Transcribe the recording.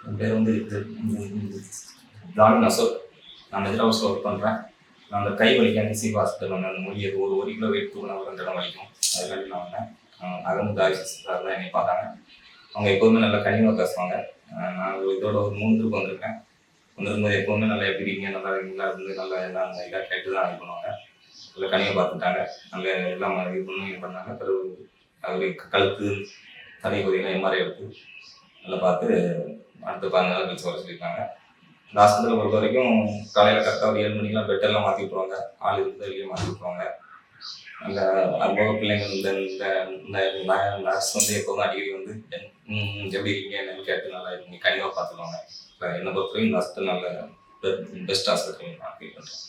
என் பேர் வந்து ஜான் அசோக். நான் மெஜர் ஹவுஸில் ஒர்க் பண்ணுறேன். நான் அந்த கை வலிக்க நிசிவ் ஹாஸ்பிட்டல் வந்தேன். அந்த மொழி ஒரு கிலோ வெயிட் தூக்கினா ஒரு 2 இடம் வலிக்கும். அதுக்காண்டி நான் வந்தேன். அகமது ஆரிஸ் சார் தான் என்னை பார்த்தாங்க. அவங்க எப்போதுமே நல்லா கனிவாக பேசுவாங்க. நான் இதோட ஒரு 3 ட்ரிப் வந்திருக்கேன். வந்திருக்கும்போது எப்போதுமே நல்லா எப்படி இருக்கீங்க, நல்லா இருக்கீங்களா இருந்து நல்லா எல்லாம் இதாக கேட்டு தான் இது பண்ணுவாங்க. நல்லா கனிவாக பார்த்துட்டாங்க. நல்ல எல்லாம் இது பண்ணாங்க. பிறகு அவருக்கு கழுத்து தலை பகுதியில் எம்ஆர்ஐ எடுத்து நல்லா பார்த்து அடுத்த 15 நாள் கழிச்சு வர சொல்லியிருக்காங்க. இந்த ஹாஸ்பிட்டலை பொறுத்த வரைக்கும் காலையில் கரெக்டாக ஒரு 7 மணிக்கெலாம் பெட்டெல்லாம் மாற்றி விட்ருவாங்க. ஆள் இருக்குது வெளியே மாற்றி விட்ருவாங்க. அந்த அதுபோக பிள்ளைங்கள் இந்த நர்ஸ் வந்து எப்போதும் அடிக்கடி வந்து எப்படி இருக்கீங்க என்னன்னு கேட்டு நல்லா இருக்கீங்க கனிவாக பார்த்துக்குவாங்க. என்னை பொறுத்த வரைக்கும் இந்த ஹாஸ்பிட்டல் நல்ல பெஸ்ட் ஹாஸ்பிட்டல் நான் ஃபீல் பண்ணுறேன்.